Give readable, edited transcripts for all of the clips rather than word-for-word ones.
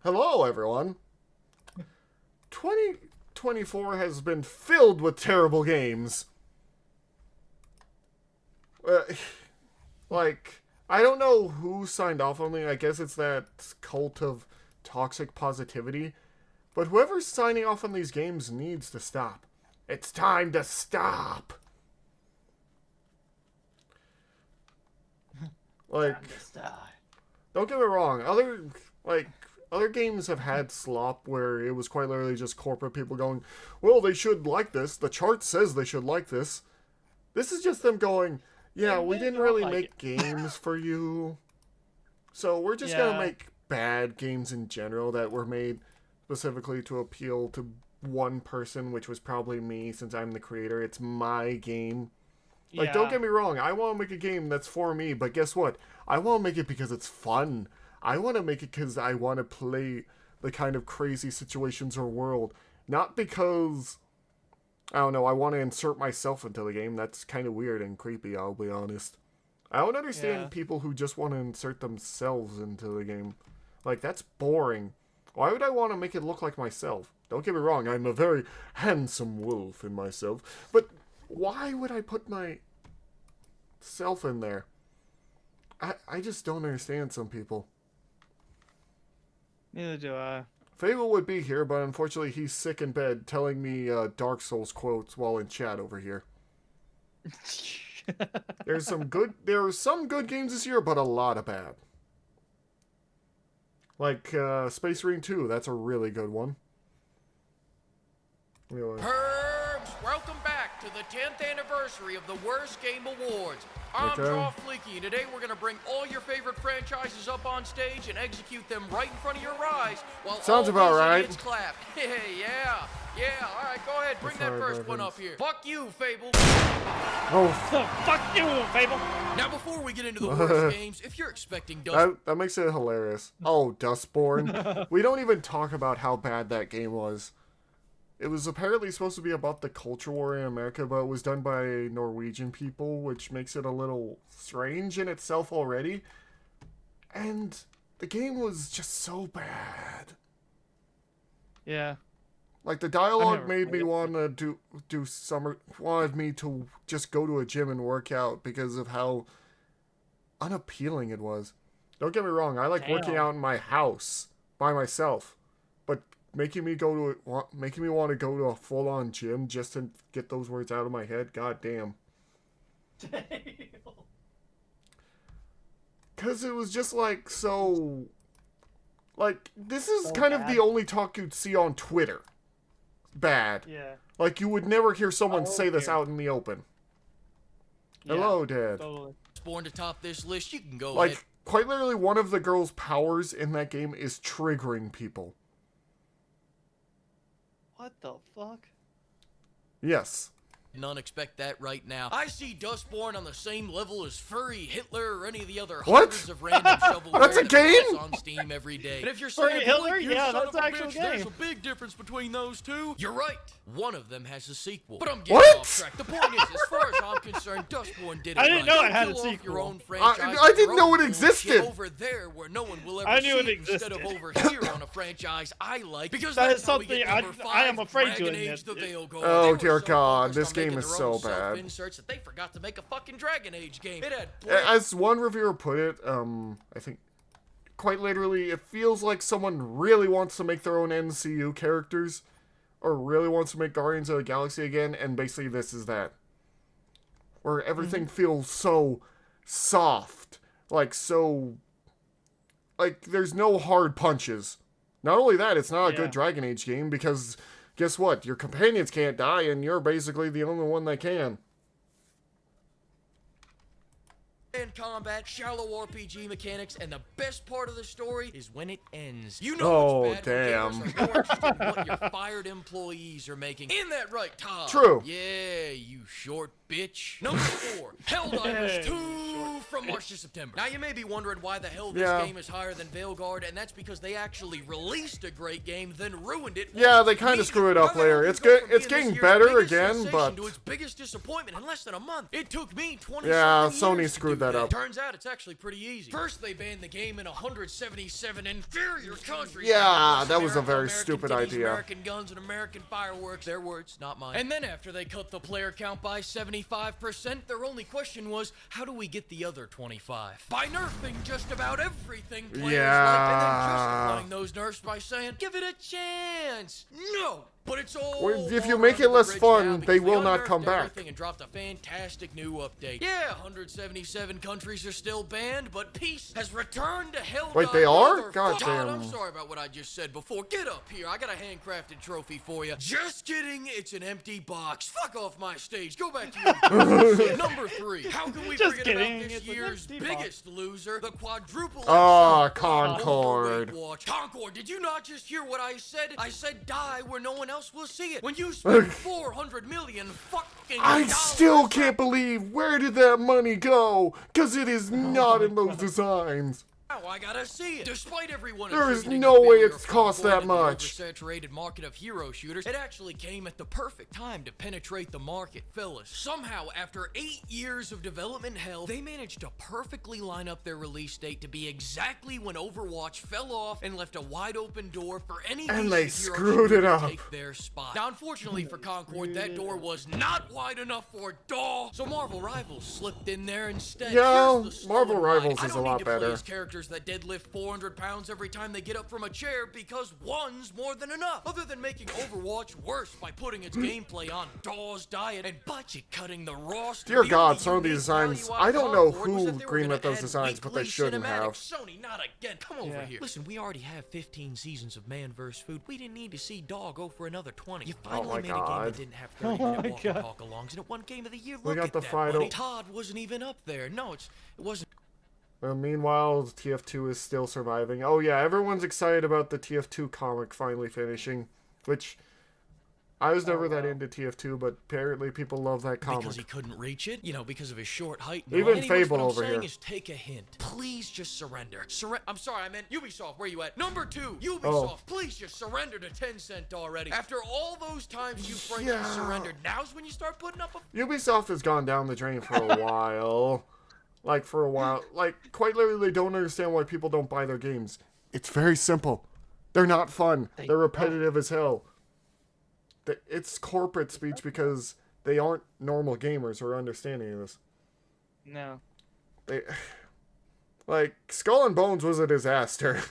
Hello, everyone. 2024 has been filled with terrible games. I don't know who signed off on me. I guess it's that cult of toxic positivity. But whoever's signing off on these games needs to stop. It's time to stop. Don't get me wrong. Other games have had slop where it was quite literally just corporate people going, well, they should like this. The chart says they should like this. This is just them going, yeah, we didn't really make games for you. So we're just going to make bad games in general that were made specifically to appeal to one person, which was probably me since I'm the creator. It's my game. Don't get me wrong. I want to make a game that's for me, but guess what? I want to make it because it's fun. I want to make it because I want to play the kind of crazy situations or world. Not because, I don't know, I want to insert myself into the game. That's kind of weird and creepy, I'll be honest. I don't understand people who just want to insert themselves into the game. That's boring. Why would I want to make it look like myself? Don't get me wrong, I'm a very handsome wolf in myself. But why would I put myself in there? I just don't understand some people. Neither do I. Fable would be here, but unfortunately he's sick in bed telling me Dark Souls quotes while in chat over here. There are some good games this year, but a lot of bad. Like Space Marine 2, that's a really good one. Anyway. Herbs, welcome back to the 10th anniversary of the Worst Game Awards. I'm Fleeky, and today we're going to bring all your favorite franchises up on stage and execute them right in front of your eyes while sounds all about these right. idiots clap. Yeah, all right, go ahead, bring that first one up here. Fuck you, Fable. Oh. Fuck you, Fable. Now, before we get into the worst games, if you're expecting that makes it hilarious. Oh, Dustborn. We don't even talk about how bad that game was. It was apparently supposed to be about the culture war in America, but it was done by Norwegian people, which makes it a little strange in itself already. And the game was just so bad. Yeah. The dialogue made me want to wanted me to just go to a gym and work out because of how unappealing it was. Don't get me wrong, I like working out in my house by myself, but making me want to go to a full-on gym just to get those words out of my head, god damn. Because it was just this is kind of the only talk you'd see on Twitter. Bad. Yeah. You would never hear someone say this out in the open. Yeah, hello, Dad. Totally. Born to top this list, you can go ahead. Quite literally, one of the girl's powers in that game is triggering people. What the fuck? Yes. None expect that right now. I see Dustborn on the same level as Furry, Hitler, or any of the other hundreds of random shovelware That's a game? on Steam every day. And if you're Furry saying, Hitler? you Yeah, son that's of a actual bitch, game. there's a big difference between those two, you're right. One of them has a sequel. But I'm getting off track. The point is, as far as I'm concerned, Dustborn did it I didn't know it had a Kill off sequel. Your own franchise, I didn't know it existed. over there where no one will ever I knew see it existed. instead of over here on a franchise I like. Because That that's is how we something get number I am 5, afraid to Dragon admit. Age, the Veilguard. Oh, They were dear so God, focused this on game making is their so own bad. self-inserts that they forgot to make a fucking Dragon Age game. It had As one reviewer put it, I think, quite literally, it feels like someone really wants to make their own MCU characters, or really wants to make Guardians of the Galaxy again, and basically this is that. Where everything feels so soft, there's no hard punches. Not only that, it's not a good Dragon Age game, because guess what? Your companions can't die, and you're basically the only one that can. and combat, shallow RPG mechanics, and the best part of the story is when it ends. You know it's bad when gamers are more interested in what your fired employees are making. In that right, Todd? True. Yeah, you short bitch. Number 4, Helldivers 2 from March to September. Now you may be wondering why the hell this game is higher than Veilguard, and that's because they actually released a great game, then ruined it. Yeah, they kind of screw it up later. It's good. It's getting better again, but to its biggest disappointment in less than a month. It took me 20 yeah, years Sony to screwed screwed that up. Turns out it's actually pretty easy. First, they banned the game in 177 inferior countries. Yeah, that was a very American stupid titties, idea. American guns and American fireworks. Their words, not mine. And then after they cut the player count by 75%, their only question was, how do we get the other 25? By nerfing just about everything players like, and then justifying those nerfs by saying, give it a chance. No! But it's all Well, if you make it less fun, they will not come back. And dropped a fantastic new update. Yeah, 177 countries are still banned, but peace has returned to Helldivers. Wait, they are? God Todd, damn. I'm sorry about what I just said before. Get up here. I got a handcrafted trophy for you. Just kidding. It's an empty box. Fuck off my stage. Go back to your Number 3. How can we Just forget kidding. about this It's an year's empty box. biggest loser, the quadruple Ah, XL Concord. Overweight Watch. Concord, did you not just hear what I said? I said die where no one else will see it. When you spend 400 million fucking I dollars. still can't believe where did that money go? Because it is not in those designs. Now I gotta see it. Despite everyone There is attributing no the way failure it's of cost Concord that to the much. oversaturated market of hero shooters, it actually came at the perfect time to penetrate the market, fellas. Somehow, after 8 years of development hell, they managed to perfectly line up their release date to be exactly when Overwatch fell off and left a wide open door for any And they decent hero screwed shooter it to up. take their spot. Now, unfortunately for Concord, that door was not wide enough for DAW, so Marvel Rivals slipped in there instead. Yeah, Here's the Marvel slow and wide. Rivals I is don't a lot need to play better. as characters that deadlift 400 pounds every time they get up from a chair because one's more than enough. Other than making Overwatch worse by putting its gameplay on DAW's diet and budget cutting the roster. Dear The God, only some of these unique designs, value I don't know Concord was that who they were greenlit gonna those add designs, but they weekly shouldn't have. cinematics. Sony, not again. Come over Yeah. here. Listen, we already have 15 seasons of Man vs. Food. We didn't need to see DAW go for another 20. You finally my made a game God. that didn't have 30-minute walk and talk alongs, and it won Game of the Year. Look got at the that, final- buddy. Todd wasn't even up there. No, it wasn't. Meanwhile, TF2 is still surviving. Oh yeah, everyone's excited about the TF2 comic finally finishing, which I was never that into TF2, but apparently people love that comic. Because he couldn't reach it, because of his short height. Even Anyways, Fable what I'm over saying here. is take a hint. Please just surrender. I'm sorry, I meant Ubisoft. Where you at? Number 2, Ubisoft. Oh. Please just surrender to Tencent already. After all those times you frankly Yeah. surrendered, now's when you start putting up a... Ubisoft has gone down the drain for a while. Quite literally, they don't understand why people don't buy their games. It's very simple. They're not fun. They're repetitive as hell. It's corporate speech because they aren't normal gamers who are understanding of this. No. Skull and Bones was a disaster.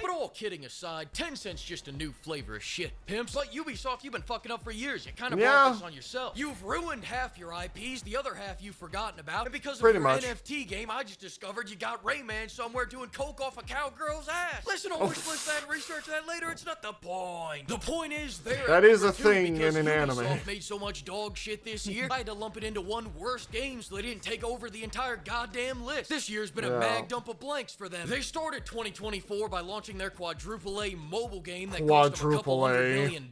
But all kidding aside, Tencent's just a new flavor of shit, pimps. But Ubisoft, you've been fucking up for years. You kind of brought this on yourself. You've ruined half your IPs, the other half you've forgotten about. And because of Pretty your much. NFT game, I just discovered you got Rayman somewhere doing coke off a cowgirl's ass. Listen, I'll wishlist that and research that later. It's not the point. The point is there. That is a Two, thing because in an Ubisoft anime. made so much dog shit this year, I had to lump it into one worst game so they didn't take over the entire goddamn list. This year's been a Yeah. mag dump of blanks for them. They started 2024 by launching their quadruple A mobile game that cost them a couple $100 million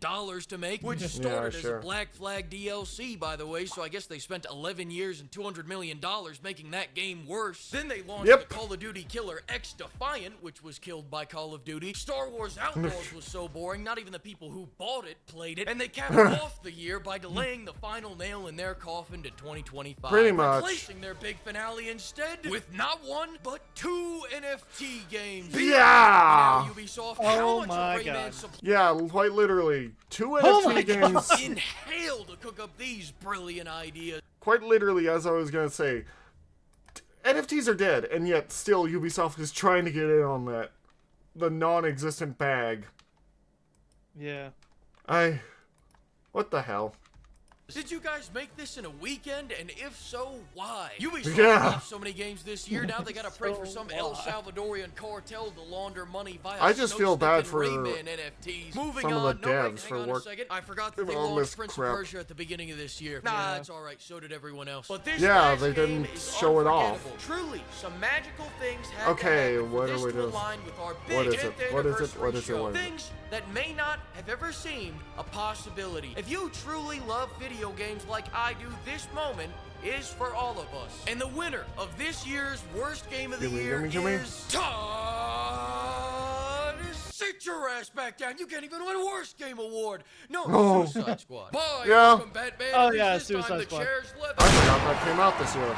to make, which started as a Black Flag DLC, by the way, so I guess they spent 11 years and $200 million making that game worse. Then they launched the Call of Duty killer X Defiant, which was killed by Call of Duty. Star Wars Outlaws was so boring, not even the people who bought it played it, and they capped off the year by delaying the final nail in their coffin to 2025. Pretty much. Replacing their big finale instead with not one, but 2 NFT games. Yeah! Now, Ubisoft, Oh how much my of Rayman God. supply Yeah, quite literally. 2 Oh NFT my games. inhale to cook up these brilliant ideas? Quite literally, as I was going to say, NFTs are dead, and yet still Ubisoft is trying to get in on that. The non-existent bag. Yeah. What the hell? Did you guys make this in a weekend? And if so, why? Ubisoft Yeah. lost so many games this year. Now they gotta pray for some El Salvadorian cartel to launder money via I just feel bad for Rayman NFTs. Moving some of on. the No, devs wait, for hang on a work- second. I forgot that doing they all launched this Prince crap. of Persia at the beginning of this year. Nah, it's alright. So did everyone else. But this Yeah, last they game didn't is show it off. unforgettable. Truly, some magical things had Okay, to happen what for are this we to doing? align with our What big is it? 10th What is it? anniversary What is it? show. What is it? Things that may not have ever seemed a possibility. If you truly love video games like I do, this moment is for all of us. And the winner of this year's worst game of the year is Todd. Sit your ass back down. You can't even win a worst game award. No, Suicide Squad. Bye. Yeah. Welcome, Batman. Oh, At least yeah, this time Suicide the Squad. chair's leather. I forgot that came out this year.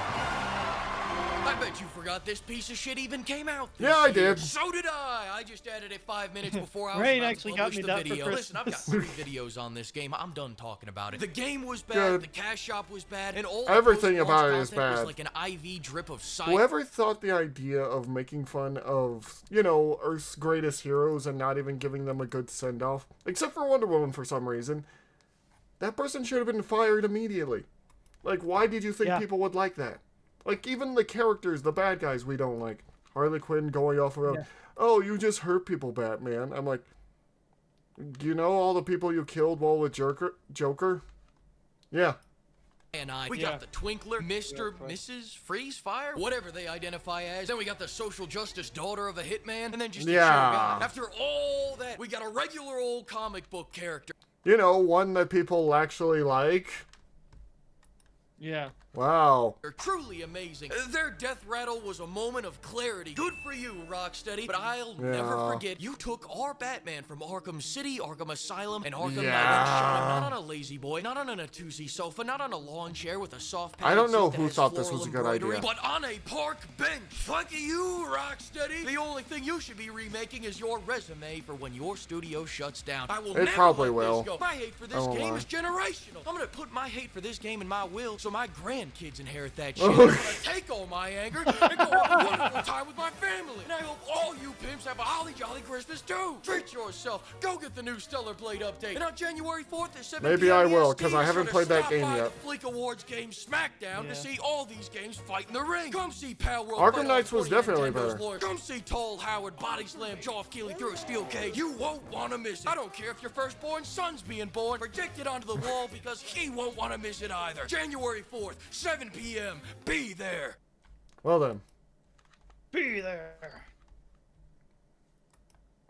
I bet you forgot this piece of shit even came out this Yeah, I year. did. So did I just added it 5 minutes before I was Rain about actually to got publish me the that for video. Christmas. Listen, I've got 3 videos on this game. I'm done talking about it. The game was bad, Good. the cash shop was bad, and all Everything the about it is content was bad. like an IV drip of sight. Whoever thought the idea of making fun of, you know, Earth's greatest heroes and not even giving them a good send-off, except for Wonder Woman for some reason, that person should have been fired immediately. Like, why did you think people would like that? Like, even the characters, the bad guys we don't like. Harley Quinn going off around, oh, you just hurt people, Batman. I'm like, do you know all the people you killed while with Joker? Yeah. And we got the Twinkler, Mr., Mrs., Freeze Fire, whatever they identify as. Then we got the social justice daughter of a hitman, and then just a chill guy. After all that, we got a regular old comic book character. You know, one that people actually like. Yeah. Wow. They're truly amazing. Their death rattle was a moment of clarity. Good for you, Rocksteady. But I'll never forget, you took our Batman from Arkham City, Arkham Asylum, and Arkham Knight and shot him not on a lazy boy, not on a Natusi sofa, not on a lawn chair with a soft I don't know seat that who has thought this floral was a good embroidery, idea. but on a park bench. Fuck you, Rocksteady. The only thing you should be remaking is your resume for when your studio shuts down. I will never probably let will. this go. My hate for this game is generational. I'm gonna put my hate for this game in my will so my grandkids inherit that shit. I'm gonna take all my anger and go have a wonderful time with my family. And I hope all you pimps have a holly jolly Christmas too. Treat yourself. Go get the new Stellar Blade update. And on January 4th at 7 Maybe I will, because I haven't played that game yet. Fleek Awards game Smackdown to see all these games fight in the ring. Come see Pal World. Arkham Knights was definitely better. Come see Tall Howard body slam Geoff Keighley through a steel cage. You won't want to miss it. I don't care if your firstborn son's being born. Project it onto the wall because he won't want to miss it either. January 4th, 7 p.m. Be there. Well then. Be there.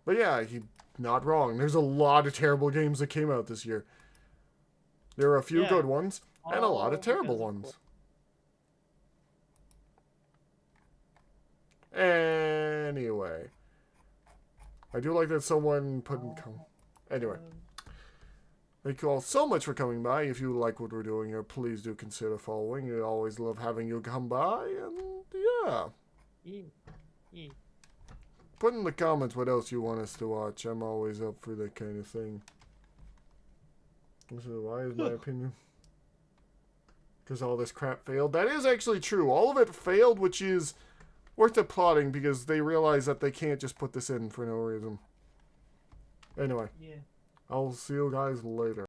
But yeah, he's not wrong. There's a lot of terrible games that came out this year. There are a few good ones, and a lot of terrible ones. Anyway. I do like that someone put in... Anyway. Thank you all so much for coming by. If you like what we're doing here, please do consider following. We always love having you come by, and yeah. Put in the comments what else you want us to watch. I'm always up for that kind of thing. So why is my opinion? Because all this crap failed. That is actually true. All of it failed, which is worth applauding because they realize that they can't just put this in for no reason. Anyway. I'll see you guys later.